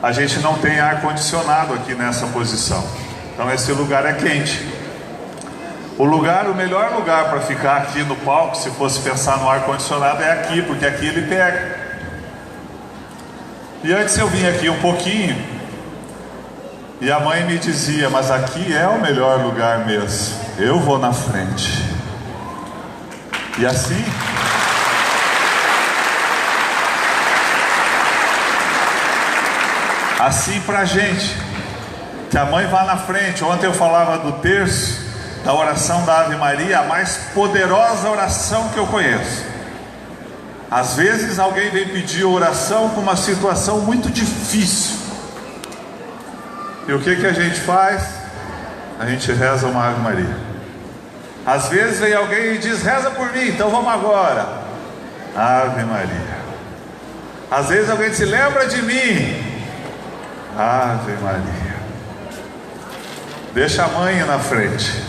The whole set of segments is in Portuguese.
A gente não tem ar-condicionado aqui nessa posição, então esse lugar é quente. O melhor lugar para ficar aqui no palco, se fosse pensar no ar-condicionado, é aqui, porque aqui ele pega. E antes eu vim aqui um pouquinho, e a mãe me dizia, mas aqui é o melhor lugar mesmo, eu vou na frente. E assim... Assim pra gente, que a mãe vá na frente. Ontem eu falava do terço, da oração da Ave Maria, a mais poderosa oração que eu conheço. Às vezes alguém vem pedir oração com uma situação muito difícil. E o que a gente faz? A gente reza uma Ave Maria. Às vezes vem alguém e diz, reza por mim, então vamos agora. Ave Maria. Às vezes alguém se lembra de mim. Ave Maria. Deixa a mãe na frente.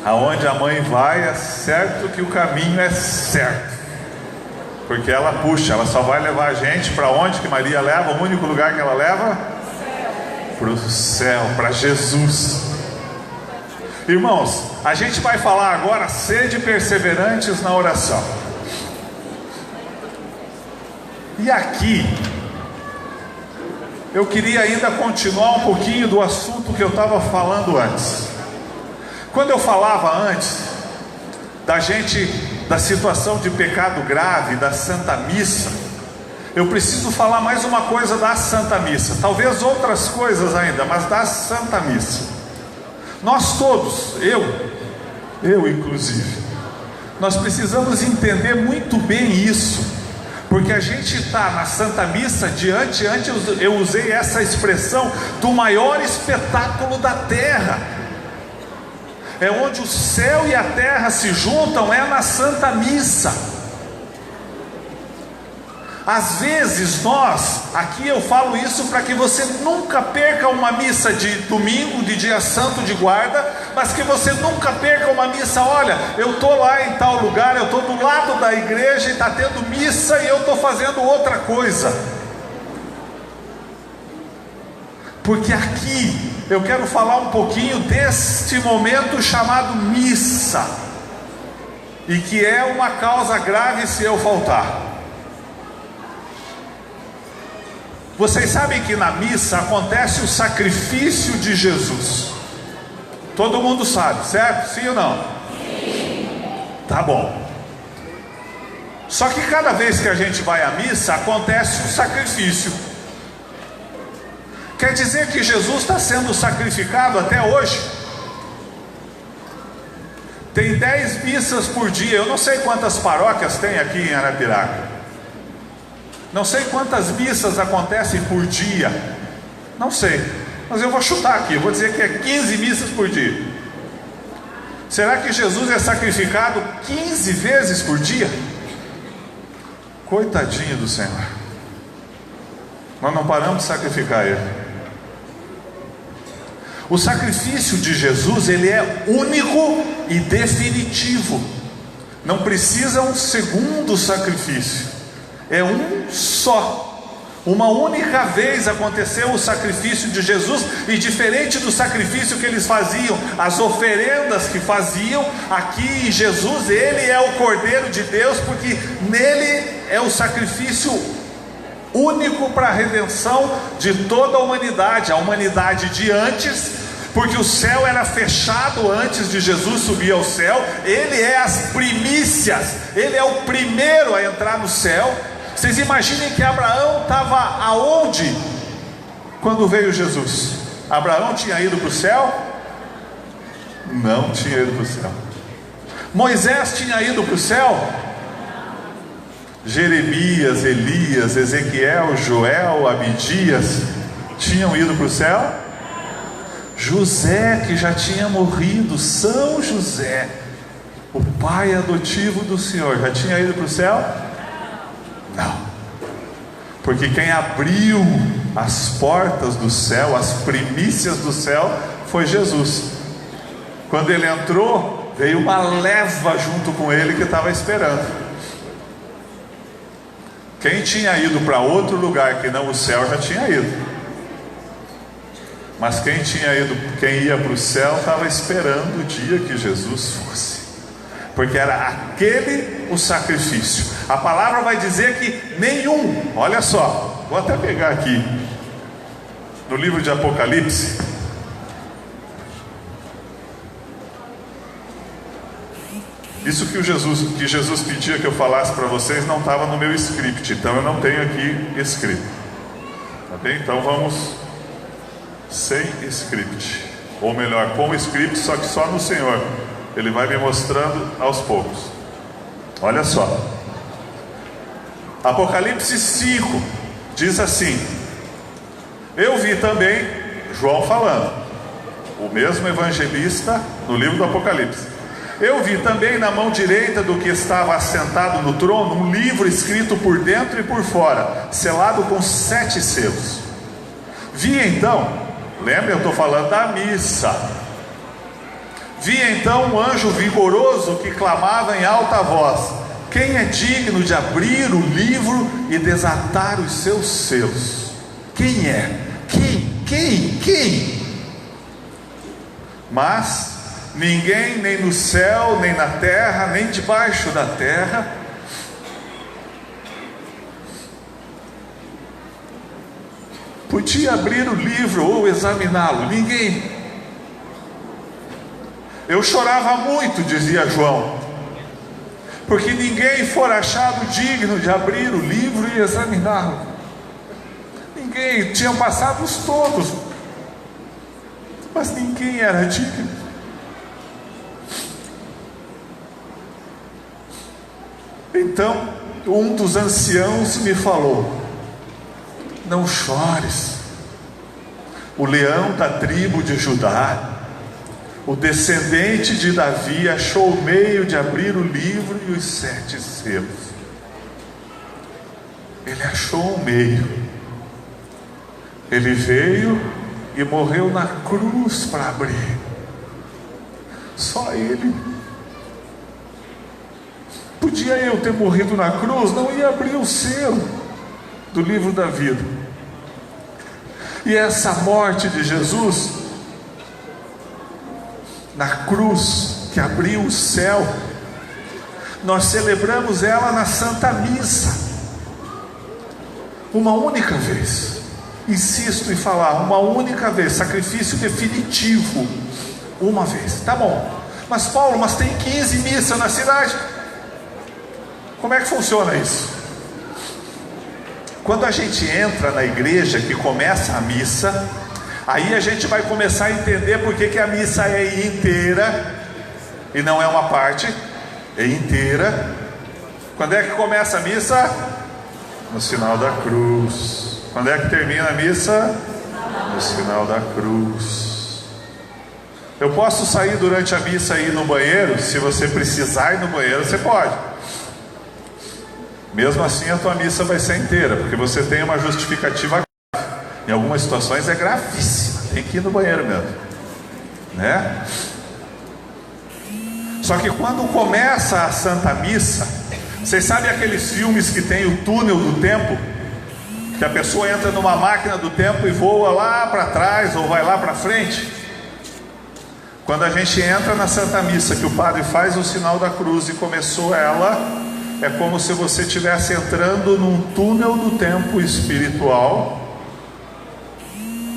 Aonde a mãe vai, é certo que o caminho é certo, porque ela puxa, ela só vai levar a gente para onde que Maria leva? O único lugar que ela leva? Para o céu, para Jesus. Irmãos, a gente vai falar agora, sede perseverantes na oração. E aqui eu queria ainda continuar um pouquinho do assunto que eu estava falando antes. Quando eu falava antes da situação de pecado grave, da Santa Missa, eu preciso falar mais uma coisa da Santa Missa, talvez outras coisas ainda, mas da Santa Missa. Nós todos, eu inclusive, nós precisamos entender muito bem isso. Porque a gente está na Santa Missa antes eu usei essa expressão do maior espetáculo da terra. É onde o céu e a terra se juntam, é na Santa Missa. Às vezes aqui eu falo isso para que você nunca perca uma missa de domingo, de dia santo de guarda, mas que você nunca perca uma missa. Olha, eu estou lá em tal lugar, eu estou do lado da igreja e está tendo missa e eu estou fazendo outra coisa. Porque aqui eu quero falar um pouquinho deste momento chamado missa, e que é uma causa grave se eu faltar. Vocês sabem que na missa acontece o sacrifício de Jesus. Todo mundo sabe, certo? Sim ou não? Sim. Tá bom. Só que cada vez que a gente vai à missa, acontece o sacrifício. Quer dizer que Jesus está sendo sacrificado até hoje? Tem 10 missas por dia. Eu não sei quantas paróquias tem aqui em Arapiraca. Não sei quantas missas acontecem por dia. Não sei. Mas eu vou chutar aqui. Eu vou dizer que é 15 missas por dia. Será que Jesus é sacrificado 15 vezes por dia? Coitadinho do Senhor. Nós não paramos de sacrificar Ele. O sacrifício de Jesus, ele é único e definitivo. Não precisa um segundo sacrifício. É um só. Uma única vez aconteceu o sacrifício de Jesus. E diferente do sacrifício que eles faziam, as oferendas que faziam, aqui em Jesus, ele é o Cordeiro de Deus, porque nele é o sacrifício único para a redenção de toda a humanidade de antes, porque o céu era fechado antes de Jesus subir ao céu. Ele é as primícias, ele é o primeiro a entrar no céu. Vocês imaginem que Abraão estava aonde quando veio Jesus? Abraão tinha ido para o céu? Não tinha ido para o céu. Moisés tinha ido para o céu? Jeremias, Elias, Ezequiel, Joel, Abidias tinham ido para o céu? José, que já tinha morrido, São José, o pai adotivo do Senhor, já tinha ido para o céu? Não, porque quem abriu as portas do céu, as primícias do céu, foi Jesus. Quando ele entrou, veio uma leva junto com ele que estava esperando. Quem tinha ido para outro lugar que não o céu já tinha ido. Mas quem ia para o céu estava esperando o dia que Jesus fosse, porque era aquele o sacrifício. A palavra vai dizer que nenhum, olha só, vou até pegar aqui no livro de Apocalipse, isso que Jesus pedia que eu falasse para vocês não estava no meu script, então eu não tenho aqui escrito, tá bem? Então vamos sem script, ou melhor, com o script, só que só no Senhor. Ele vai me mostrando aos poucos. Olha só, Apocalipse 5 diz assim: eu vi também, João falando, o mesmo evangelista no livro do Apocalipse, eu vi também na mão direita do que estava assentado no trono um livro escrito por dentro e por fora, selado com 7 selos. Vi então, lembra, eu estou falando da missa. Vi então um anjo vigoroso que clamava em alta voz: quem é digno de abrir o livro e desatar os seus selos? Quem é? Quem? Mas ninguém, nem no céu, nem na terra, nem debaixo da terra, podia abrir o livro ou examiná-lo. Ninguém. Eu chorava muito, dizia João, porque ninguém for achado digno de abrir o livro e examiná-lo. Ninguém, tinham passado todos, mas ninguém era digno. Então um dos anciãos me falou: não chores, o leão da tribo de Judá, o descendente de Davi, achou o meio de abrir o livro e os 7 selos. Ele achou o meio. Ele veio e morreu na cruz para abrir. Só ele. Podia eu ter morrido na cruz, não ia abrir o selo do livro da vida. E essa morte de Jesus na cruz, que abriu o céu, nós celebramos ela na Santa Missa, uma única vez. Insisto em falar, uma única vez, sacrifício definitivo, uma vez. Tá bom, mas Paulo, mas tem 15 missas na cidade. Como é que funciona isso? Quando a gente entra na igreja, que começa a missa, aí a gente vai começar a entender por que a missa é inteira e não é uma parte, é inteira. Quando é que começa a missa? No sinal da cruz. Quando é que termina a missa? No sinal da cruz. Eu posso sair durante a missa e ir no banheiro? Se você precisar ir no banheiro, você pode. Mesmo assim a tua missa vai ser inteira, porque você tem uma justificativa grave. Em algumas situações é gravíssima, tem que ir no banheiro mesmo, né? Só que quando começa a Santa Missa, vocês sabem aqueles filmes que tem o túnel do tempo, que a pessoa entra numa máquina do tempo e voa lá para trás ou vai lá para frente? Quando a gente entra na Santa Missa, que o padre faz o sinal da cruz e começou ela, é como se você estivesse entrando num túnel do tempo espiritual.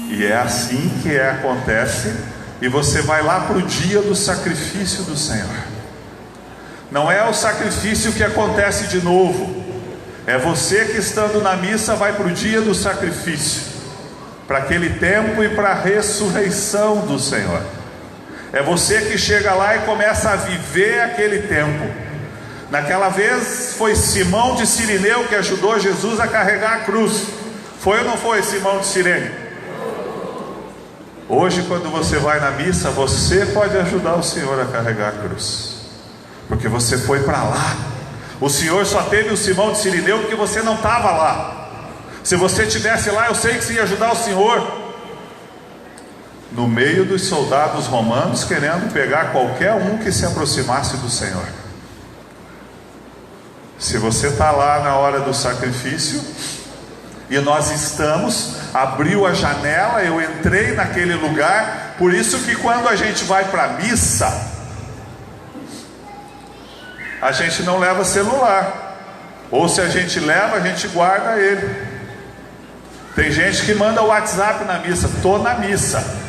E é assim que acontece. E você vai lá para o dia do sacrifício do Senhor. Não é o sacrifício que acontece de novo. É você que, estando na missa, vai para o dia do sacrifício, para aquele tempo e para a ressurreição do Senhor. É você que chega lá e começa a viver aquele tempo. Naquela vez foi Simão de Cirineu que ajudou Jesus a carregar a cruz. Foi ou não foi, Simão de Cirene? Hoje, quando você vai na missa, você pode ajudar o Senhor a carregar a cruz, porque você foi para lá. O Senhor só teve o Simão de Cirineu porque você não estava lá. Se você estivesse lá, eu sei que você ia ajudar o Senhor. No meio dos soldados romanos, querendo pegar qualquer um que se aproximasse do Senhor. Se você está lá na hora do sacrifício, e nós estamos, abriu a janela, eu entrei naquele lugar. Por isso que quando a gente vai para a missa, a gente não leva celular, ou se a gente leva, a gente guarda ele. Tem gente que manda o WhatsApp na missa, estou na missa.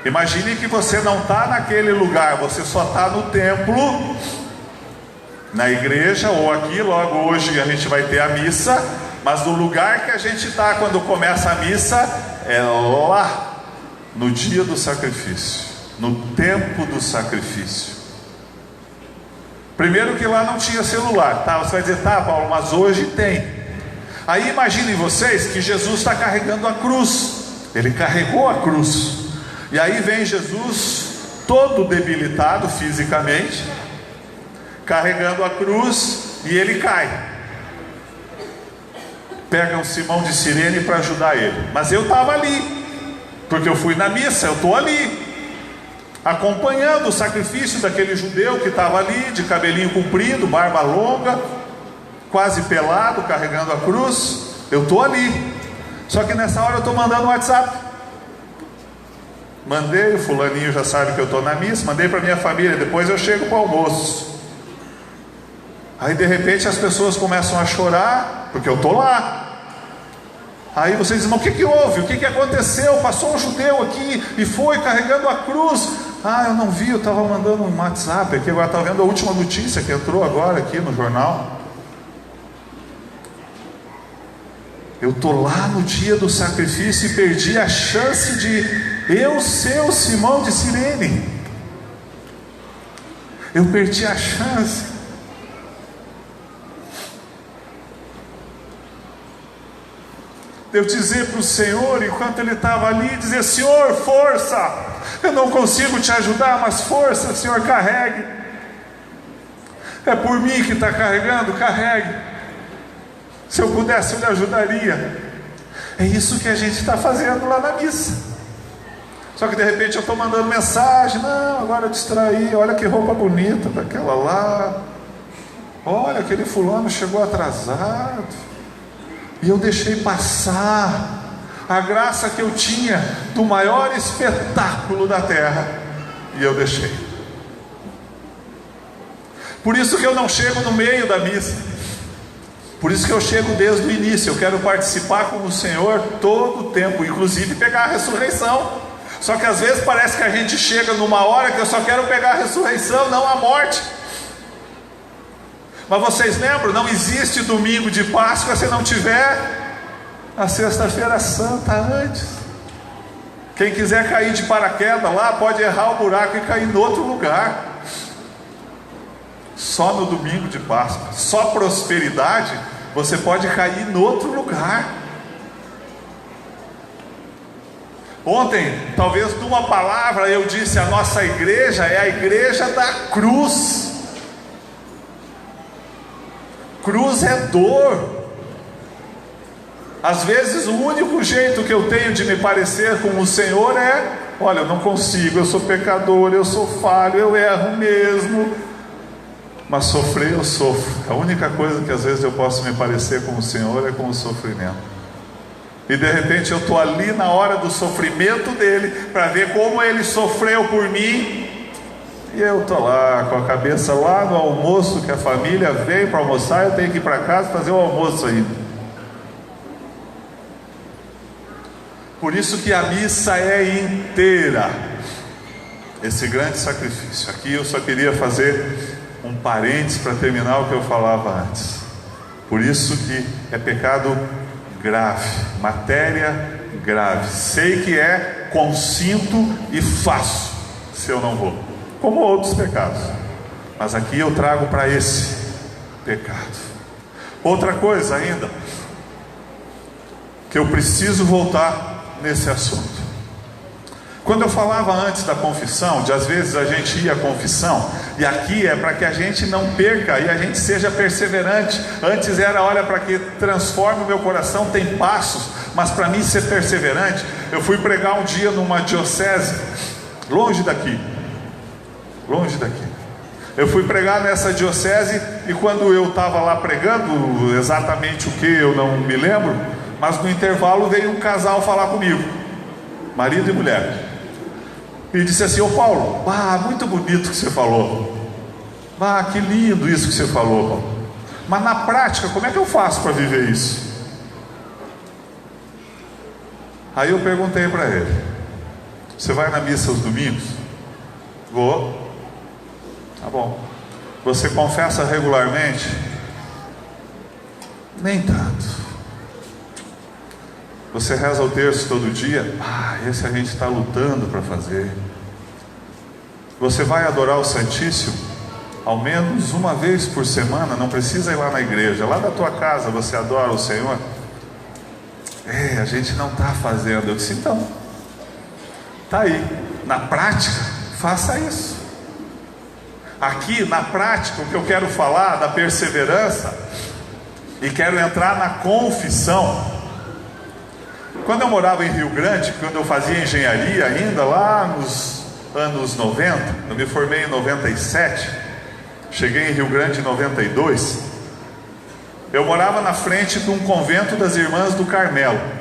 Imagine que você não está naquele lugar, você só está no templo, na igreja, ou aqui, logo hoje a gente vai ter a missa, mas no lugar que a gente está quando começa a missa, é lá, no dia do sacrifício, no tempo do sacrifício. Primeiro que lá não tinha celular, tá? Você vai dizer, tá, Paulo, mas hoje tem. Aí imaginem vocês que Jesus está carregando a cruz, ele carregou a cruz, e aí vem Jesus, todo debilitado fisicamente, carregando a cruz, e ele cai. Pegam Simão de Cirene para ajudar ele, mas eu estava ali, porque eu fui na missa, eu estou ali, acompanhando o sacrifício daquele judeu que estava ali, de cabelinho comprido, barba longa, quase pelado, carregando a cruz. Eu estou ali, só que nessa hora eu estou mandando um WhatsApp. Mandei, o fulaninho já sabe que eu estou na missa, mandei para minha família, depois eu chego para o almoço. Aí de repente as pessoas começam a chorar, porque eu estou lá. Aí vocês dizem, mas o que houve? O que aconteceu? Passou um judeu aqui e foi carregando a cruz. Ah, eu não vi, eu estava mandando um WhatsApp aqui, agora estava vendo a última notícia que entrou agora aqui no jornal. Eu estou lá no dia do sacrifício e perdi a chance de eu ser o Simão de Cirene. Eu perdi a chance. Eu dizer para o Senhor, enquanto ele estava ali, dizer, Senhor, força, eu não consigo te ajudar, mas força, Senhor, carregue. É por mim que está carregando, carregue. Se eu pudesse, eu lhe ajudaria. É isso que a gente está fazendo lá na missa. Só que de repente eu estou mandando mensagem, não, agora eu distraí, olha que roupa bonita daquela lá, olha, aquele fulano chegou atrasado, e eu deixei passar a graça que eu tinha do maior espetáculo da terra, e eu deixei. Por isso que eu não chego no meio da missa, por isso que eu chego desde o início. Eu quero participar com o Senhor todo o tempo, inclusive pegar a ressurreição. Só que às vezes parece que a gente chega numa hora que eu só quero pegar a ressurreição, não a morte. Mas vocês lembram, não existe domingo de Páscoa se não tiver a sexta-feira santa antes. Quem quiser cair de paraquedas lá, pode errar o buraco e cair em outro lugar. Só no domingo de Páscoa, só prosperidade, você pode cair em outro lugar. Ontem, talvez numa palavra, eu disse, a nossa igreja é a igreja da cruz. Cruz é dor. Às vezes o único jeito que eu tenho de me parecer com o Senhor é, olha, eu não consigo, eu sou pecador, eu sou falho, eu erro mesmo, mas sofrer eu sofro. A única coisa que às vezes eu posso me parecer com o Senhor é com o sofrimento. E de repente eu estou ali na hora do sofrimento dele, para ver como ele sofreu por mim, e eu estou lá com a cabeça lá no almoço, que a família veio para almoçar, eu tenho que ir para casa fazer o almoço ainda. Por isso que a missa é inteira, esse grande sacrifício. Aqui eu só queria fazer um parênteses para terminar o que eu falava antes. Por isso que é pecado grave, matéria grave. Sei que é, consinto e faço se eu não vou, como outros pecados, mas aqui eu trago para esse pecado. Outra coisa ainda, que eu preciso voltar nesse assunto. Quando eu falava antes da confissão, de às vezes a gente ia à confissão, e aqui é para que a gente não perca e a gente seja perseverante. Antes era, olha, para que transforme o meu coração, tem passos, mas para mim ser perseverante, eu fui pregar um dia numa diocese, longe daqui. Eu fui pregar nessa diocese e quando eu estava lá pregando, exatamente o que eu não me lembro, mas no intervalo veio um casal falar comigo, marido e mulher, e disse assim: ô Paulo, muito bonito o que você falou, que lindo isso que você falou, Paulo, mas na prática como é que eu faço para viver isso? Aí eu perguntei para ele: você vai na missa aos domingos? Vou. Tá bom. Você confessa regularmente? Nem tanto. Você reza o terço todo dia? Esse a gente está lutando para fazer. Você vai adorar o Santíssimo? Ao menos uma vez por semana, não precisa ir lá na igreja, lá da tua casa você adora o Senhor? A gente não está fazendo. Eu disse: então, tá aí, na prática, faça isso. Aqui na prática, o que eu quero falar da perseverança, e quero entrar na confissão. Quando eu morava em Rio Grande, quando eu fazia engenharia ainda, lá nos anos 90, eu me formei em 97, cheguei em Rio Grande em 92, eu morava na frente de um convento das Irmãs do Carmelo.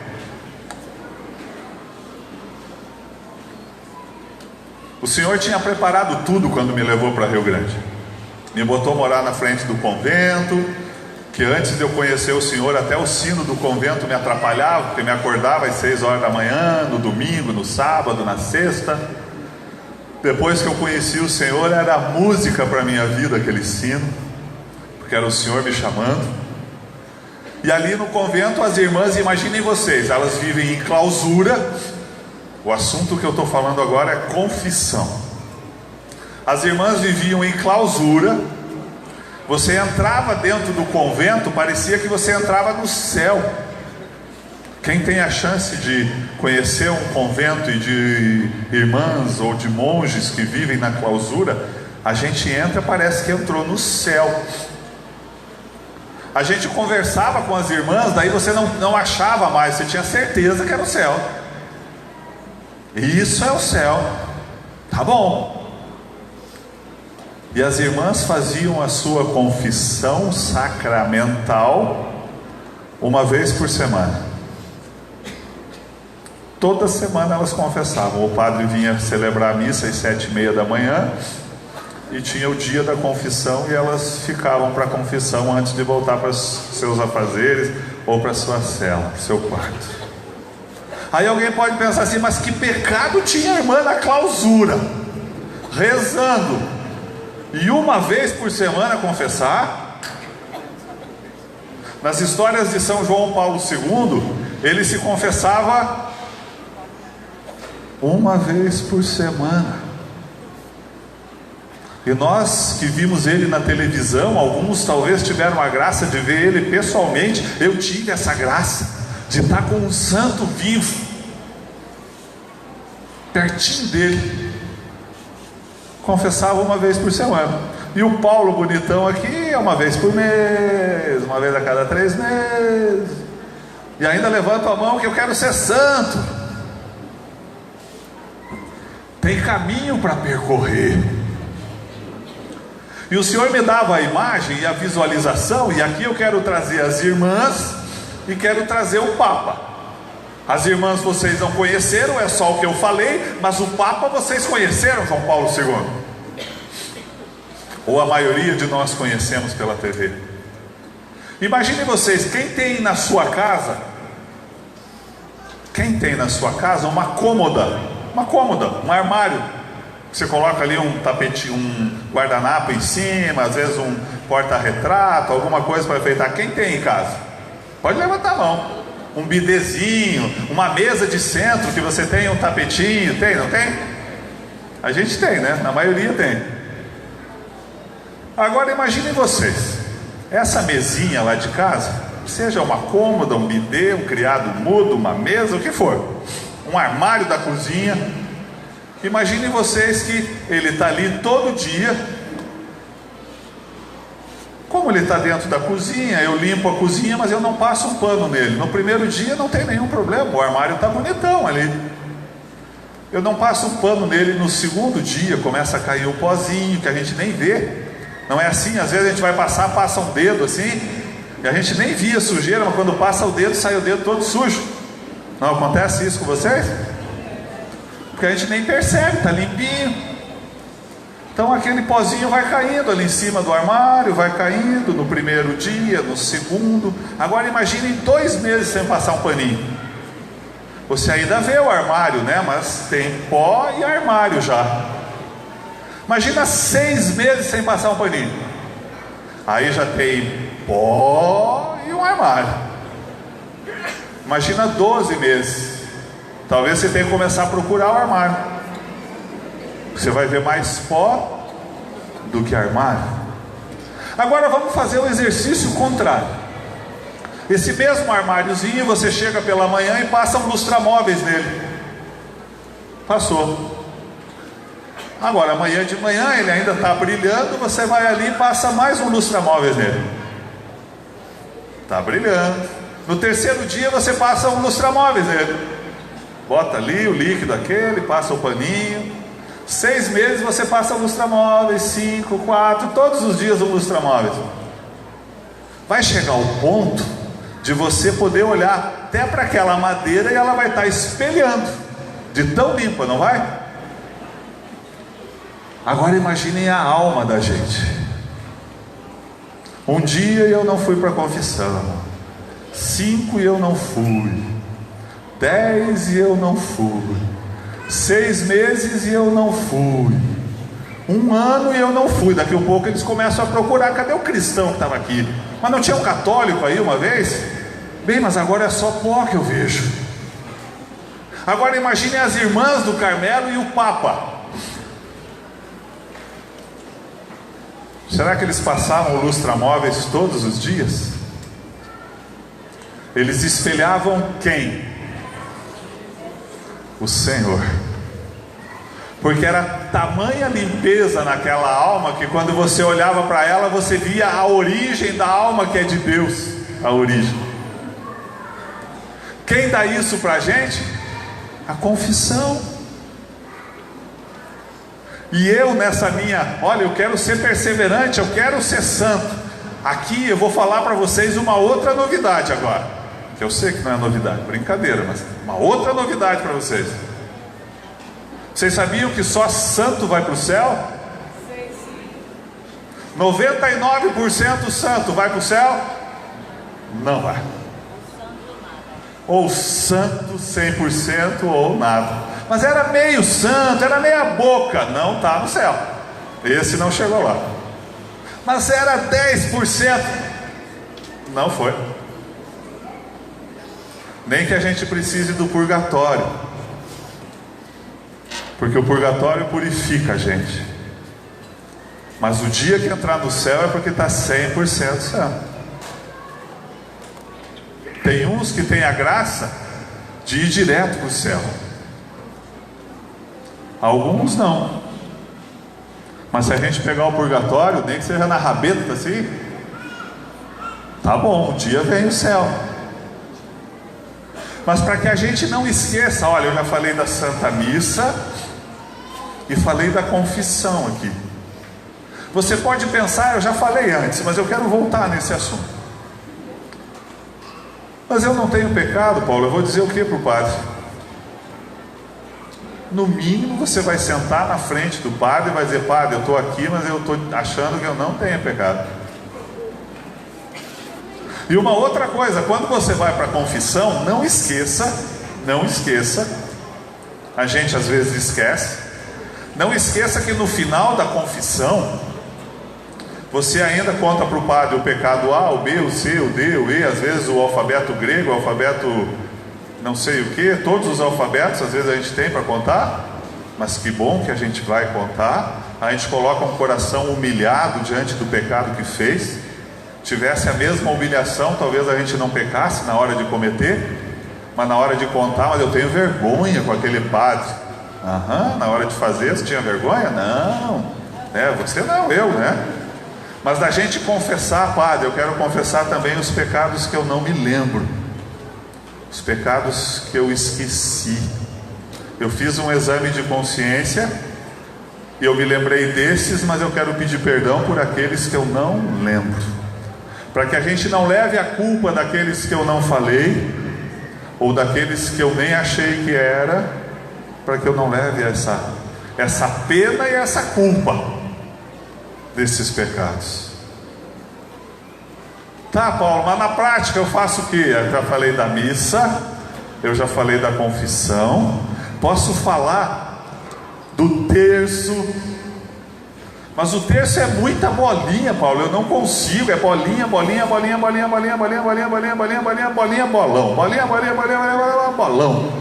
O Senhor tinha preparado tudo quando me levou para Rio Grande. Me botou morar na frente do convento, que antes de eu conhecer o Senhor, até o sino do convento me atrapalhava, porque me acordava às 6 horas da manhã, no domingo, no sábado, na sexta. Depois que eu conheci o Senhor, era música para a minha vida aquele sino, porque era o Senhor me chamando. E ali no convento, as irmãs, imaginem vocês, elas vivem em clausura. O assunto que eu estou falando agora é confissão. As irmãs viviam em clausura. Você entrava dentro do convento, parecia que você entrava no céu. Quem tem a chance de conhecer um convento e de irmãs ou de monges que vivem na clausura, a gente entra, parece que entrou no céu. A gente conversava com as irmãs, daí você não achava mais, você tinha certeza que era o céu. Isso é o céu, tá bom. E as irmãs faziam a sua confissão sacramental uma vez por semana. Toda semana elas confessavam. O padre vinha celebrar a missa às 7h30 da manhã, e tinha o dia da confissão, e elas ficavam para a confissão antes de voltar para os seus afazeres ou para a sua cela, para o seu quarto. Aí alguém pode pensar assim: mas que pecado tinha a irmã na clausura, rezando, e uma vez por semana confessar? Nas histórias de São João Paulo II, ele se confessava uma vez por semana. E nós que vimos ele na televisão, alguns talvez tiveram a graça de ver ele pessoalmente. Eu tive essa graça de estar com um santo vivo, pertinho dele. Confessava uma vez por semana. E o Paulo bonitão aqui é uma vez por mês, uma vez a cada 3 meses. E ainda levanta a mão que eu quero ser santo. Tem caminho para percorrer. E o Senhor me dava a imagem e a visualização, e aqui eu quero trazer as irmãs e quero trazer o Papa. As irmãs vocês não conheceram, é só o que eu falei, mas o Papa vocês conheceram, João Paulo II. Ou a maioria de nós conhecemos pela TV. Imaginem vocês, quem tem na sua casa uma cômoda, um armário. Você coloca ali um tapete, um guardanapo em cima, às vezes um porta-retrato, alguma coisa para enfeitar. Quem tem em casa? Pode levantar a mão. Um bidezinho, uma mesa de centro que você tem um tapetinho, tem, não tem? A gente tem, né? Na maioria tem. Agora imaginem vocês, essa mesinha lá de casa, seja uma cômoda, um bidê, um criado mudo, uma mesa, o que for, um armário da cozinha. Imaginem vocês que ele está ali todo dia. Como ele está dentro da cozinha, eu limpo a cozinha, mas eu não passo um pano nele. No primeiro dia não tem nenhum problema, o armário está bonitão ali. Eu não passo um pano nele. No segundo dia começa a cair o pozinho, que a gente nem vê. Não é assim? Às vezes a gente vai passar, passa um dedo assim, e a gente nem via sujeira, mas quando passa o dedo, sai o dedo todo sujo. Não acontece isso com vocês? Porque a gente nem percebe, está limpinho. Então aquele pozinho vai caindo ali em cima do armário, vai caindo no primeiro dia, no segundo. Agora imagine 2 meses sem passar um paninho. Você ainda vê o armário, né? Mas tem pó e armário já. Imagina 6 meses sem passar um paninho. Aí já tem pó e um armário. Imagina 12 meses. Talvez você tenha que começar a procurar o armário. Você vai ver mais pó do que armário. Agora vamos fazer o exercício contrário. Esse mesmo armáriozinho, você chega pela manhã e passa um lustramóveis nele. Passou. Agora amanhã de manhã ele ainda está brilhando, você vai ali e passa mais um lustramóveis nele. Está brilhando. No terceiro dia você passa um lustramóveis nele. Bota ali o líquido aquele, passa o paninho. 6 meses você passa lustramóveis, 5, 4, todos os dias o lustramóveis. Vai chegar o ponto de você poder olhar até para aquela madeira e ela vai estar espelhando, de tão limpa, não vai? Agora imaginem a alma da gente. Um dia eu não fui para a confissão, 5 e eu não fui, 10 e eu não fui, 6 meses e eu não fui, 1 ano e eu não fui. Daqui a pouco eles começam a procurar, cadê o cristão que estava aqui? Mas não tinha um católico aí uma vez? Bem, mas agora é só pó que eu vejo. Agora imagine as irmãs do Carmelo e o Papa. Será que eles passavam lustramóveis todos os dias? Eles espelhavam quem? O Senhor. Porque era tamanha limpeza naquela alma que quando você olhava para ela, você via a origem da alma que é de Deus. A origem. Quem dá isso para a gente? A confissão. E eu nessa minha, olha, eu quero ser perseverante, eu quero ser santo. Aqui eu vou falar para vocês uma outra novidade agora. Que eu sei que não é novidade, brincadeira, mas uma outra novidade para vocês. Vocês sabiam que só santo vai para o céu? 99% santo vai para o céu? Não vai. Ou santo 100% ou nada. Mas era meio santo, era meia boca. Não está no céu. Esse não chegou lá. Mas era 10%. Não foi. Nem que a gente precise do purgatório. Porque o purgatório purifica a gente. Mas o dia que entrar no céu é porque está 100% santo. Tem uns que têm a graça de ir direto para o céu. Alguns não. Mas se a gente pegar o purgatório, nem que seja na rabeta assim, tá bom, um dia vem o céu. Mas para que a gente não esqueça, olha, eu já falei da Santa Missa e falei da confissão aqui. Você pode pensar, eu já falei antes, mas eu quero voltar nesse assunto. Mas eu não tenho pecado, Paulo. Eu vou dizer o que para o padre? No mínimo você vai sentar na frente do padre e vai dizer: padre, eu estou aqui, mas eu estou achando que eu não tenho pecado. E uma outra coisa, quando você vai para a confissão, não esqueça, a gente às vezes esquece, não esqueça que no final da confissão, você ainda conta para o padre o pecado A, o B, o C, o D, o E, às vezes o alfabeto grego, o alfabeto não sei o que, todos os alfabetos às vezes a gente tem para contar, mas que bom que a gente vai contar. A gente coloca um coração humilhado diante do pecado que fez. Tivesse a mesma humilhação, talvez a gente não pecasse na hora de cometer, mas na hora de contar, mas eu tenho vergonha com aquele padre. Na hora de fazer, você tinha vergonha? Não, você não, eu, né? Mas da gente confessar, padre, eu quero confessar também os pecados que eu não me lembro, os pecados que eu esqueci. Eu fiz um exame de consciência E eu me lembrei desses, mas eu quero pedir perdão por aqueles que eu não lembro, para que a gente não leve a culpa daqueles que eu não falei, ou daqueles que eu nem achei que era, para que eu não leve essa pena e essa culpa desses pecados. Tá, Paulo, mas na prática eu faço o quê? Eu já falei da missa, eu já falei da confissão, posso falar do terço, mas o terço é muita bolinha, Paulo, eu não consigo, é bolinha, bolinha, bolinha, bolinha, bolinha, bolinha, bolinha, bolinha, bolinha, bolinha, bolinha, bolão, bolinha, bolinha, bolinha, bolinha, bolão.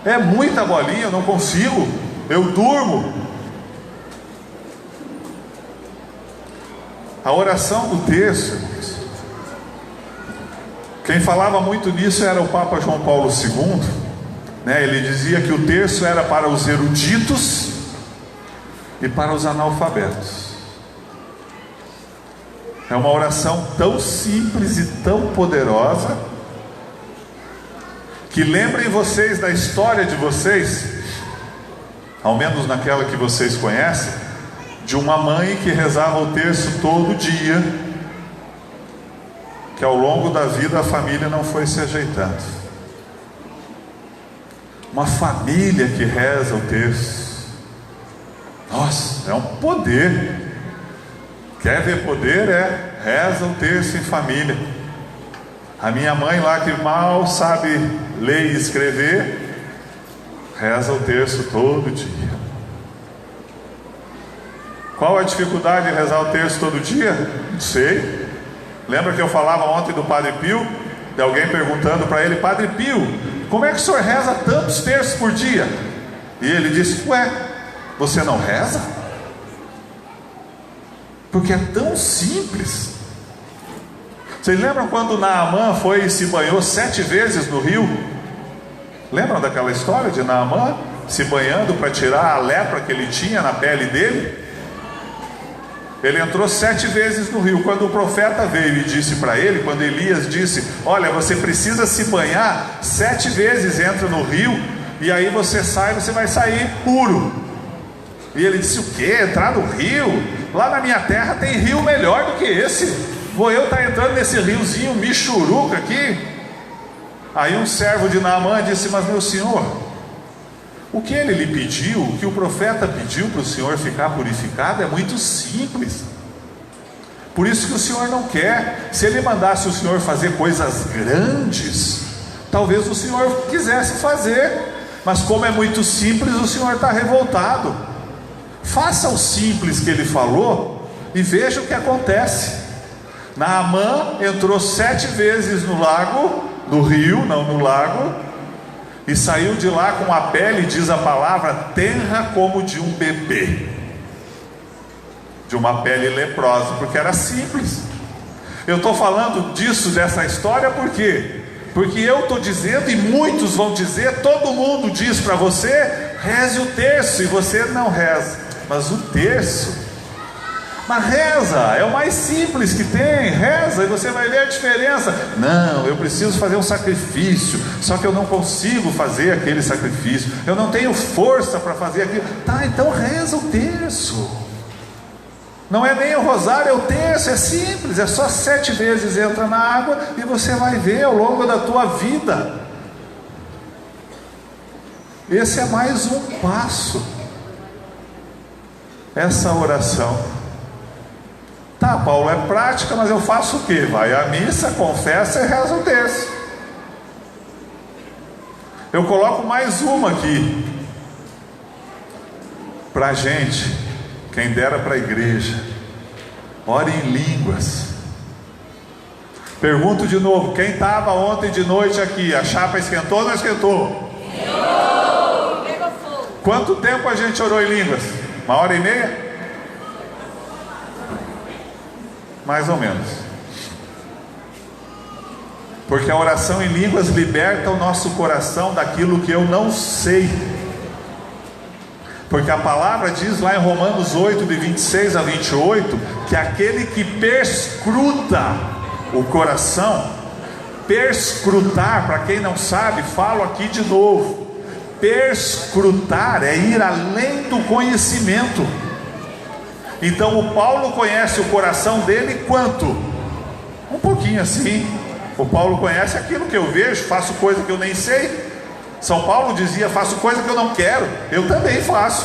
É muita bolinha, eu não consigo, eu durmo. A oração do terço, quem falava muito nisso era o Papa João Paulo II, né? Ele dizia que o terço era para os eruditos e para os analfabetos. É uma oração tão simples e tão poderosa, que lembrem vocês da história de vocês, ao menos naquela que vocês conhecem, de uma mãe que rezava o terço todo dia, que ao longo da vida a família não foi se ajeitando. Uma família que reza o terço, nossa, é um poder. Quer ver poder? Reza o terço em família. A minha mãe lá, que mal sabe ler e escrever, reza o terço todo dia. Qual a dificuldade de rezar o terço todo dia? Não sei. Lembra que eu falava ontem do Padre Pio? De alguém perguntando para ele: Padre Pio, como é que o senhor reza tantos terços por dia? E ele disse: ué, você não reza? Porque é tão simples. Vocês lembram quando Naamã foi e se banhou 7 vezes no rio? Lembram daquela história de Naamã se banhando para tirar a lepra que ele tinha na pele dele? Ele entrou 7 vezes no rio. Quando o profeta veio e disse para ele, quando Elias disse: olha, você precisa se banhar 7 vezes, entra no rio, e aí você sai, você vai sair puro. E ele disse: o quê? Entrar no rio? Lá na minha terra tem rio melhor do que esse. Vou eu estar entrando nesse riozinho michuruca aqui? Aí um servo de Naamã disse: mas meu senhor, o que ele lhe pediu, o que o profeta pediu para o senhor ficar purificado é muito simples. Por isso que o senhor não quer. Se ele mandasse o senhor fazer coisas grandes, talvez o senhor quisesse fazer, mas como é muito simples, o senhor está revoltado. Faça o simples que ele falou e veja o que acontece. Naamã entrou 7 vezes no lago, no rio, não no lago, e saiu de lá com a pele, diz a palavra, tenra como de um bebê, de uma pele leprosa, porque era simples. Eu estou falando disso, dessa história, por quê? Porque eu estou dizendo, e muitos vão dizer, todo mundo diz para você: reze o terço, e você não reza. Mas o terço, mas reza, é o mais simples que tem, reza e você vai ver a diferença. Não, eu preciso fazer um sacrifício, só que eu não consigo fazer aquele sacrifício, eu não tenho força para fazer aquilo. Tá, então reza o terço. Não é nem o rosário, é o terço, é simples, é só 7 vezes entra na água e você vai ver ao longo da tua vida. Esse é mais um passo, essa oração. Tá, Paulo, é prática, mas eu faço o quê? Vai à missa, confessa e reza o terço. Eu coloco mais uma aqui para a gente, quem dera para a igreja: ore em línguas. Pergunto de novo: quem estava ontem de noite aqui, a chapa esquentou ou não esquentou? Pegou fogo. Quanto tempo a gente orou em línguas? 1h30? Mais ou menos. Porque a oração em línguas liberta o nosso coração daquilo que eu não sei. Porque a palavra diz lá em Romanos 8, de 26 a 28, que aquele que perscruta o coração, perscrutar, para quem não sabe, falo aqui de novo, perscrutar é ir além do conhecimento. Então o Paulo conhece o coração dele quanto? Um pouquinho assim. O Paulo conhece aquilo que eu vejo, faço coisa que eu nem sei. São Paulo dizia: faço coisa que eu não quero. Eu também faço,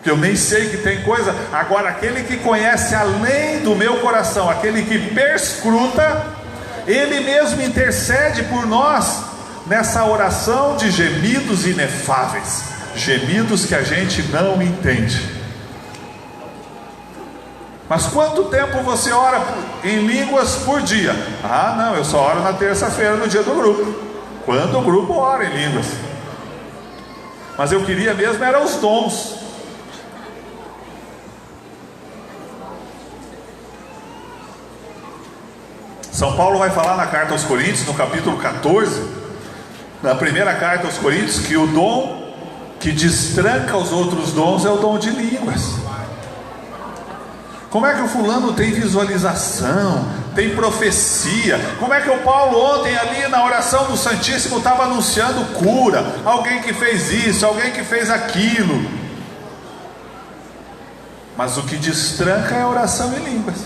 que eu nem sei que tem coisa. Agora aquele que conhece além do meu coração, aquele que perscruta, ele mesmo intercede por nós nessa oração de gemidos inefáveis, gemidos que a gente não entende. Mas quanto tempo você ora em línguas por dia? Ah, não, eu só oro na terça-feira, no dia do grupo, quando o grupo ora em línguas. Mas eu queria mesmo era os dons. São Paulo vai falar na carta aos Coríntios, no capítulo 14, na primeira carta aos Coríntios, que o dom que destranca os outros dons é o dom de línguas. Como é que o fulano tem visualização, tem profecia? Como é que o Paulo ontem ali na oração do Santíssimo estava anunciando cura? Alguém que fez isso, alguém que fez aquilo. Mas o que destranca é a oração em línguas.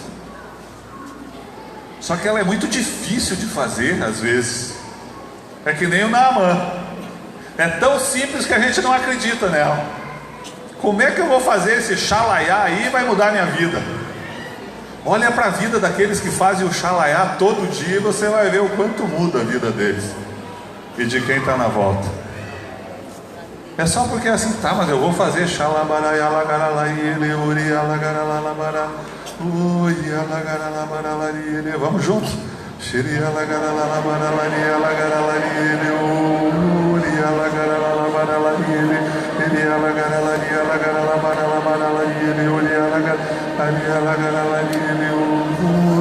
Só que ela é muito difícil de fazer às vezes. É que nem o Naamã. É tão simples que a gente não acredita nela. Como é que eu vou fazer esse xalaiá aí e vai mudar a minha vida? Olha para a vida daqueles que fazem o xalaiá todo dia e você vai ver o quanto muda a vida deles e de quem está na volta. É só porque é assim, tá, mas eu vou fazer xalabaraiá lagaralaiele, uriá lagaralabará, uiá lagaralabaralariele. Vamos juntos. Xiria lagaralabaralariá lagaralariele, uriá lagaralabaralariele, uriá lagaralaria lagaralabaralariele, uriá lagaralaria lagaralariele,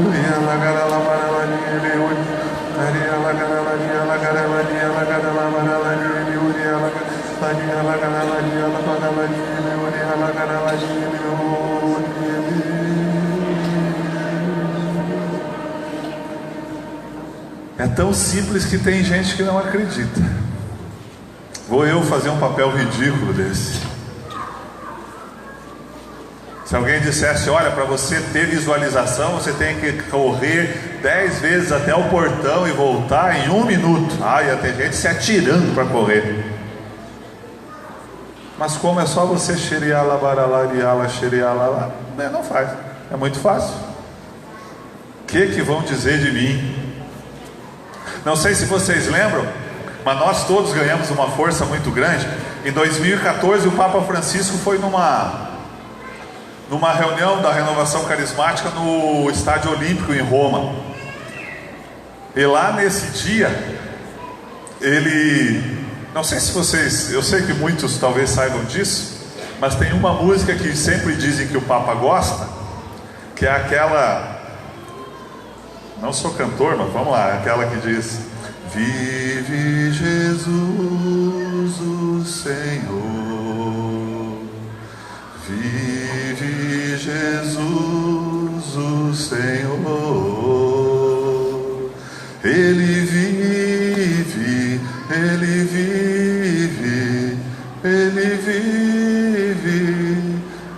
uriá lagaralabaralariele, uriá lagaralaria lagaralaria lagaralabaralariele, uriá lagaralaria lagaralaria lagaralariele, uriá lagaralariele. É tão simples que tem gente que não acredita. Vou eu fazer um papel ridículo desse? Se alguém dissesse: olha, para você ter visualização, você tem que correr 10 vezes até o portão e voltar em 1 minuto. Ah, ia ter gente se atirando para correr. Mas como é só você xeriala, baralariala, xeriala, não faz. É muito fácil. O que vão dizer de mim? Não sei se vocês lembram, mas nós todos ganhamos uma força muito grande. Em 2014 o Papa Francisco foi numa reunião da Renovação Carismática no Estádio Olímpico em Roma. E lá nesse dia, ele, não sei se vocês, eu sei que muitos talvez saibam disso, mas tem uma música que sempre dizem que o Papa gosta, que é aquela... Não sou cantor, mas vamos lá, aquela que diz: vive Jesus o Senhor, vive Jesus o Senhor, Ele vive, Ele vive, Ele vive,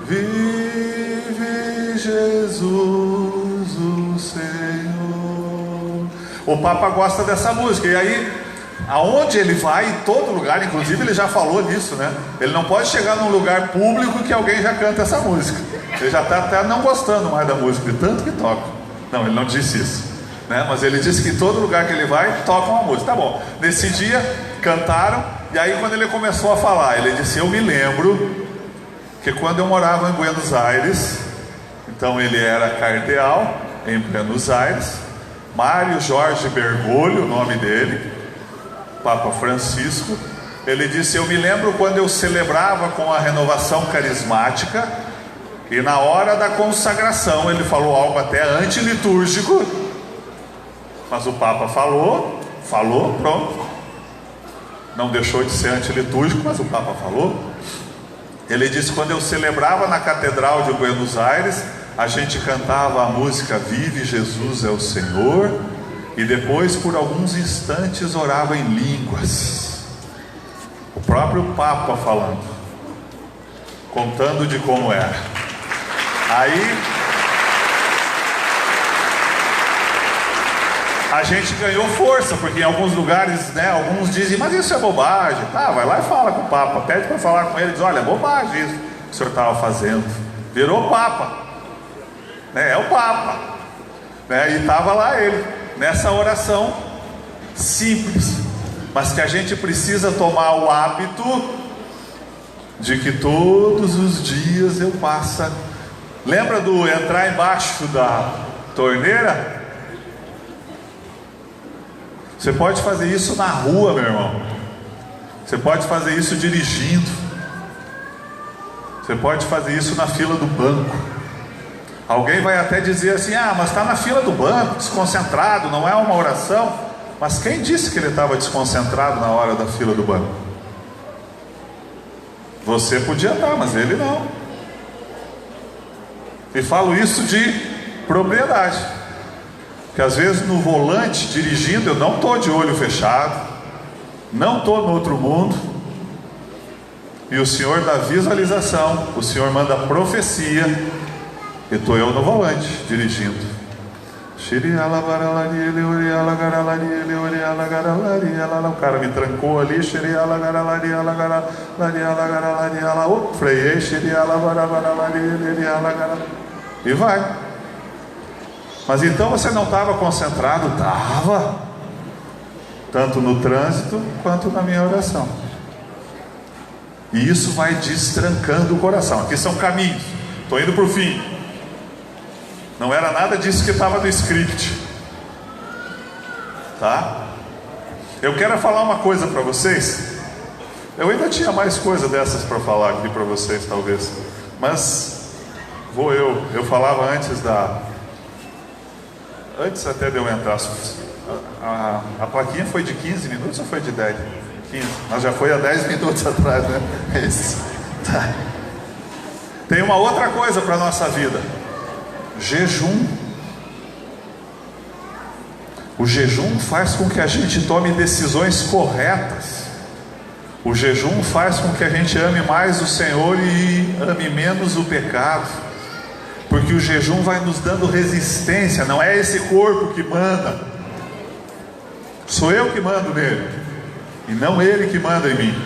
vive Jesus o Senhor. O Papa gosta dessa música, e aí, aonde ele vai, em todo lugar, inclusive ele já falou nisso, né? Ele não pode chegar num lugar público que alguém já canta essa música. Ele já está até não gostando mais da música, de tanto que toca. Não, ele não disse isso, né? Mas ele disse que em todo lugar que ele vai, toca uma música. Tá bom, nesse dia, cantaram, e aí quando ele começou a falar, ele disse: eu me lembro que quando eu morava em Buenos Aires, então ele era cardeal em Buenos Aires, Mário Jorge Bergoglio, o nome dele, Papa Francisco. Ele disse: eu me lembro quando eu celebrava com a renovação carismática, e na hora da consagração, ele falou algo até antilitúrgico, mas o Papa falou, pronto, não deixou de ser antilitúrgico, mas o Papa falou. Ele disse: quando eu celebrava na Catedral de Buenos Aires, a gente cantava a música Vive Jesus é o Senhor, e depois por alguns instantes orava em línguas. O próprio Papa falando, contando de como era. Aí a gente ganhou força, porque em alguns lugares, né, alguns dizem, mas isso é bobagem. Tá, vai lá e fala com o Papa, pede para falar com ele, diz, olha, é bobagem isso que o senhor estava fazendo. Virou Papa, né, é o Papa, né, e estava lá ele, nessa oração simples, mas que a gente precisa tomar o hábito de que todos os dias eu passo. Lembra do entrar embaixo da torneira? Você pode fazer isso na rua, meu irmão. Você pode fazer isso dirigindo. Você pode fazer isso na fila do banco. Alguém vai até dizer assim, ah, mas está na fila do banco, desconcentrado, não é uma oração. Mas quem disse que ele estava desconcentrado na hora da fila do banco? Você podia estar, mas ele não. E falo isso de propriedade, que às vezes no volante, dirigindo, eu não estou de olho fechado, não estou no outro mundo, e o Senhor dá visualização, o Senhor manda profecia, e estou eu no volante, dirigindo. O cara me trancou ali, freiei, e vai. Mas então você não estava concentrado? Estava, tanto no trânsito quanto na minha oração. E isso vai destrancando o coração. Aqui são caminhos, estou indo para o fim. Não era nada disso que estava no script, tá? Eu quero falar uma coisa para vocês. Eu ainda tinha mais coisa dessas para falar aqui para vocês, talvez, mas vou eu falava antes até de eu entrar. A plaquinha foi de 15 minutos ou foi de 10? 15, mas já foi há 10 minutos atrás, né? Isso. Tá. Tem uma outra coisa para a nossa vida: jejum. O jejum faz com que a gente tome decisões corretas. O jejum faz com que a gente ame mais o Senhor e ame menos o pecado, porque o jejum vai nos dando resistência. Não é esse corpo que manda, sou eu que mando nele, e não ele que manda em mim.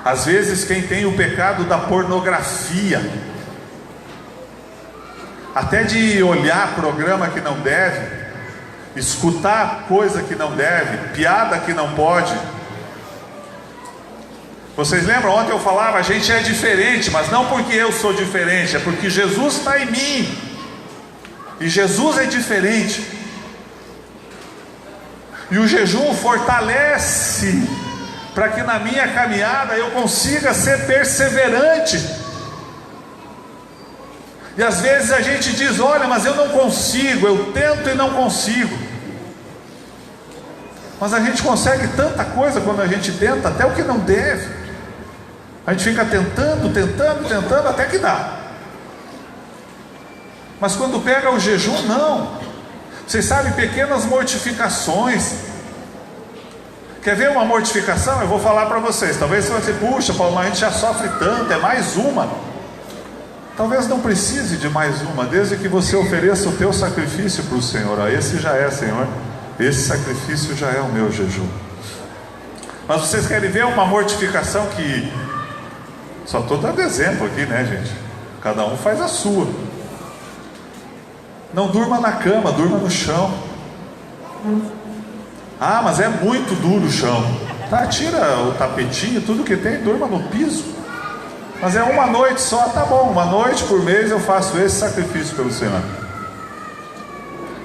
Às vezes quem tem o pecado da pornografia, até de olhar programa que não deve, escutar coisa que não deve, piada que não pode. Vocês lembram? Ontem eu falava, a gente é diferente, mas não porque eu sou diferente, é porque Jesus está em mim, e Jesus é diferente. E o jejum fortalece, para que na minha caminhada eu consiga ser perseverante. E às vezes a gente diz, olha, mas eu não consigo, eu tento e não consigo. Mas a gente consegue tanta coisa quando a gente tenta, até o que não deve. A gente fica tentando, até que dá. Mas quando pega o jejum, não. Vocês sabem, pequenas mortificações. Quer ver uma mortificação? Eu vou falar para vocês. Talvez você vai dizer, puxa Paulo, mas a gente já sofre tanto, é mais uma. Talvez não precise de mais uma, desde que você ofereça o teu sacrifício para o Senhor. Esse já é, Senhor, esse sacrifício já é o meu jejum. Mas vocês querem ver uma mortificação que... Só estou dando exemplo aqui, né, gente? Cada um faz a sua. Não durma na cama, durma no chão. Ah, mas é muito duro o chão. Tá, tira o tapetinho, tudo que tem, durma no piso. Mas é uma noite só, tá bom, uma noite por mês eu faço esse sacrifício pelo Senhor.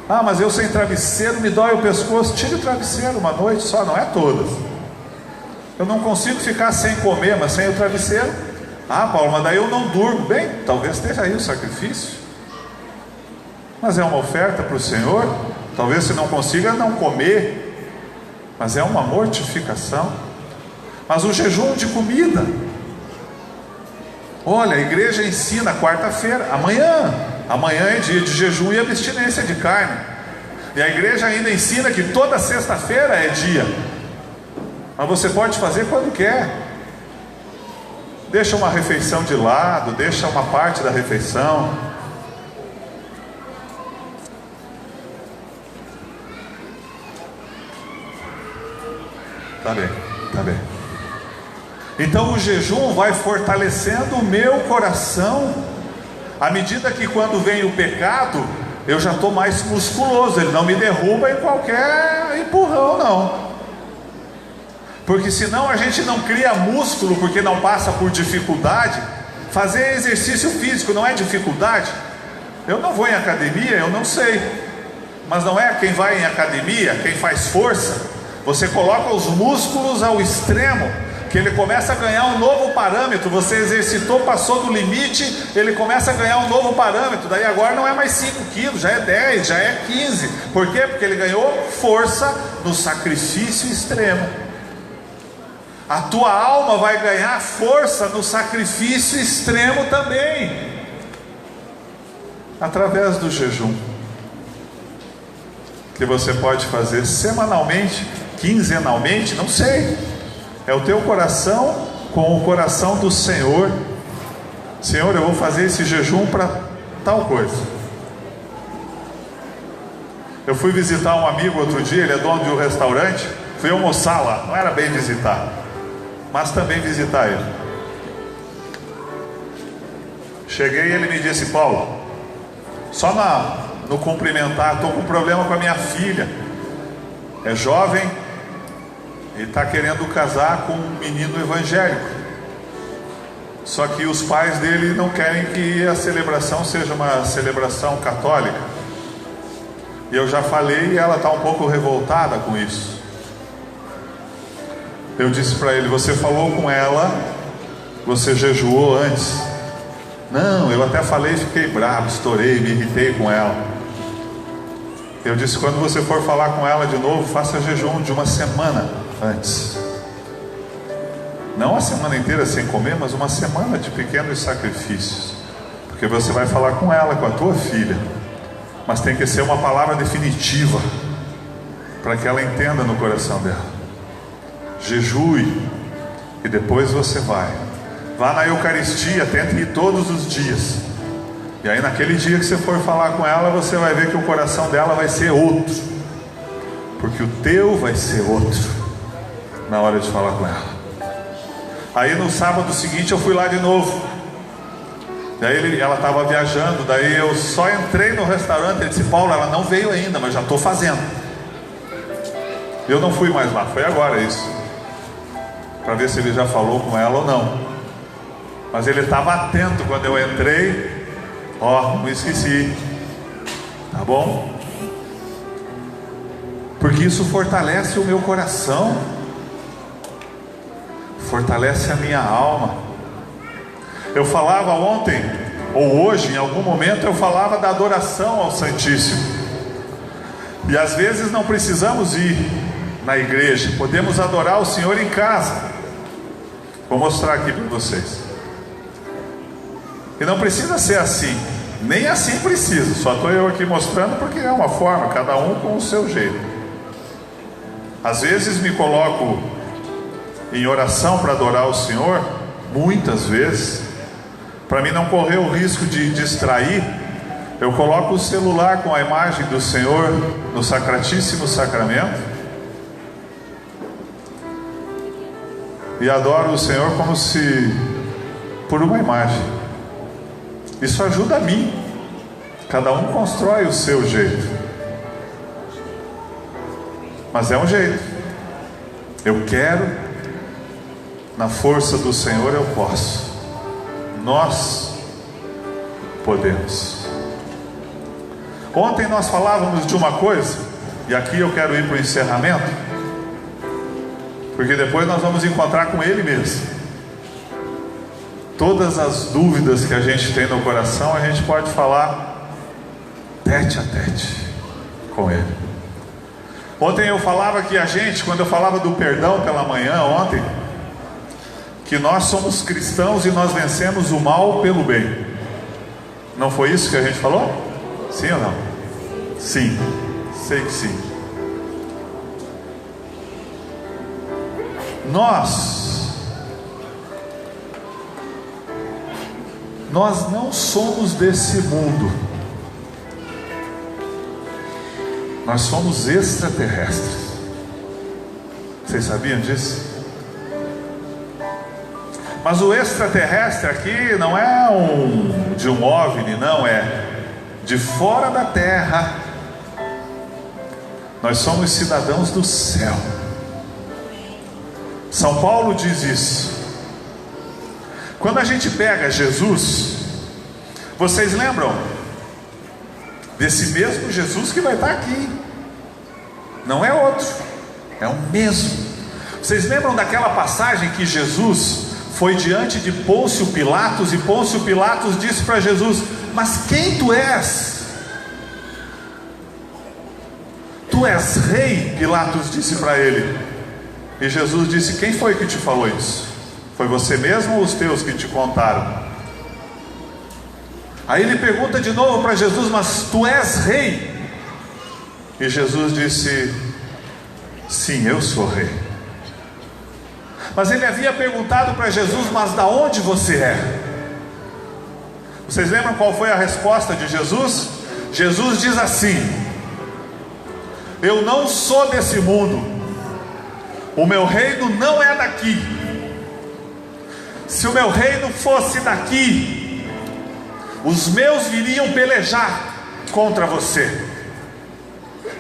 Ah, mas eu sem travesseiro me dói o pescoço. Tira o travesseiro, uma noite só, não é todas. Eu não consigo ficar sem comer, mas sem o travesseiro. Ah, Paulo, mas daí eu não durmo. Bem, talvez esteja aí o sacrifício, mas é uma oferta para o Senhor. Talvez você não consiga não comer, mas é uma mortificação. Mas o jejum de comida, olha, a igreja ensina quarta-feira, amanhã é dia de jejum e abstinência de carne. E a igreja ainda ensina que toda sexta-feira é dia. Mas você pode fazer quando quer. Deixa uma refeição de lado, deixa uma parte da refeição. Tá bem, tá bem. Então o jejum vai fortalecendo o meu coração, à medida que quando vem o pecado, eu já estou mais musculoso, ele não me derruba em qualquer empurrão, não. Porque senão a gente não cria músculo, porque não passa por dificuldade. Fazer exercício físico não é dificuldade. Eu não vou em academia, eu não sei. Mas não é quem vai em academia, quem faz força. Você coloca os músculos ao extremo, que ele começa a ganhar um novo parâmetro. Você exercitou, passou do limite, ele começa a ganhar um novo parâmetro. Daí agora não é mais 5 quilos, já é 10, já é 15. Por quê? Porque ele ganhou força no sacrifício extremo. A tua alma vai ganhar força no sacrifício extremo também, através do jejum, que você pode fazer semanalmente, quinzenalmente, não sei. É o teu coração com o coração do Senhor. Senhor, eu vou fazer esse jejum para tal coisa. Eu fui visitar um amigo outro dia, ele é dono de um restaurante. Fui almoçar lá, não era bem visitar, mas também visitar ele. Cheguei e ele me disse: Paulo, só no cumprimentar, estou com um problema com a minha filha. É jovem, ele está querendo casar com um menino evangélico. Só que os pais dele não querem que a celebração seja uma celebração católica. E eu já falei e ela está um pouco revoltada com isso. Eu disse para ele: você falou com ela, você jejuou antes? Não, eu até falei e fiquei bravo, estourei, me irritei com ela. Eu disse: quando você for falar com ela de novo, faça jejum de uma semana antes. Não a semana inteira sem comer, mas uma semana de pequenos sacrifícios. Porque você vai falar com ela, com a tua filha. Mas tem que ser uma palavra definitiva, para que ela entenda no coração dela. Jejue, e depois você vai. Vá na Eucaristia, tente ir todos os dias. E aí naquele dia que você for falar com ela, você vai ver que o coração dela vai ser outro. Porque o teu vai ser outro na hora de falar com ela. Aí no sábado seguinte eu fui lá de novo. Daí ela estava viajando, daí eu só entrei no restaurante. Ele disse: Paulo, ela não veio ainda, mas já estou fazendo. Eu não fui mais lá, foi agora isso, para ver se ele já falou com ela ou não. Mas ele estava atento quando eu entrei. Ó, não esqueci. Tá bom? Porque isso fortalece o meu coração, fortalece a minha alma. Eu falava ontem, ou hoje, em algum momento, eu falava da adoração ao Santíssimo. E às vezes não precisamos ir na igreja, podemos adorar o Senhor em casa. Vou mostrar aqui para vocês. E não precisa ser assim, nem assim precisa. Só estou eu aqui mostrando porque é uma forma, cada um com o seu jeito. Às vezes me coloco em oração para adorar o Senhor, muitas vezes, para mim não correr o risco de distrair. Eu coloco o celular com a imagem do Senhor no Sacratíssimo Sacramento e adoro o Senhor como se por uma imagem. Isso ajuda a mim. Cada um constrói o seu jeito, mas é um jeito. Eu quero, na força do Senhor eu posso. Nós podemos. Ontem nós falávamos de uma coisa, e aqui eu quero ir para o encerramento, porque depois nós vamos encontrar com Ele mesmo. Todas as dúvidas que a gente tem no coração, a gente pode falar tete a tete com Ele. Ontem eu falava que a gente, quando eu falava do perdão pela manhã ontem, que nós somos cristãos e nós vencemos o mal pelo bem. Não foi isso que a gente falou? Sim ou não? Sim, sei que sim. Nós não somos desse mundo. Nós somos extraterrestres. Vocês sabiam disso? Mas o extraterrestre aqui não é de um OVNI, não, é de fora da terra. Nós somos cidadãos do céu. São Paulo diz isso. Quando a gente pega Jesus, vocês lembram desse mesmo Jesus que vai estar aqui? Não é outro, é o mesmo. Vocês lembram daquela passagem que Jesus foi diante de Pôncio Pilatos, e Pôncio Pilatos disse para Jesus: mas quem tu és? Tu és rei? Pilatos disse para ele. E Jesus disse: quem foi que te falou isso? Foi você mesmo ou os teus que te contaram? Aí ele pergunta de novo para Jesus: mas tu és rei? E Jesus disse: sim, eu sou rei. Mas ele havia perguntado para Jesus: mas da onde você é? Vocês lembram qual foi a resposta de Jesus? Jesus diz assim: eu não sou desse mundo, o meu reino não é daqui. Se o meu reino fosse daqui, os meus viriam pelejar contra você,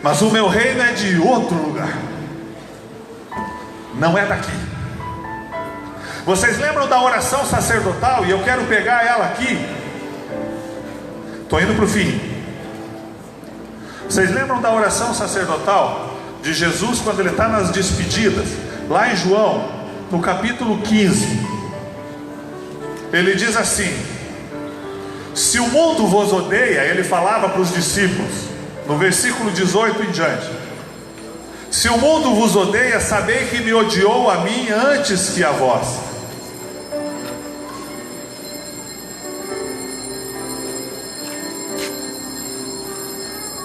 mas o meu reino é de outro lugar, não é daqui. Vocês lembram da oração sacerdotal? E eu quero pegar ela aqui. Estou indo para o fim. Vocês lembram da oração sacerdotal de Jesus quando ele está nas despedidas? Lá em João, no capítulo 15, ele diz assim: se o mundo vos odeia, ele falava para os discípulos, no versículo 18 em diante: se o mundo vos odeia, sabei que me odiou a mim antes que a vós.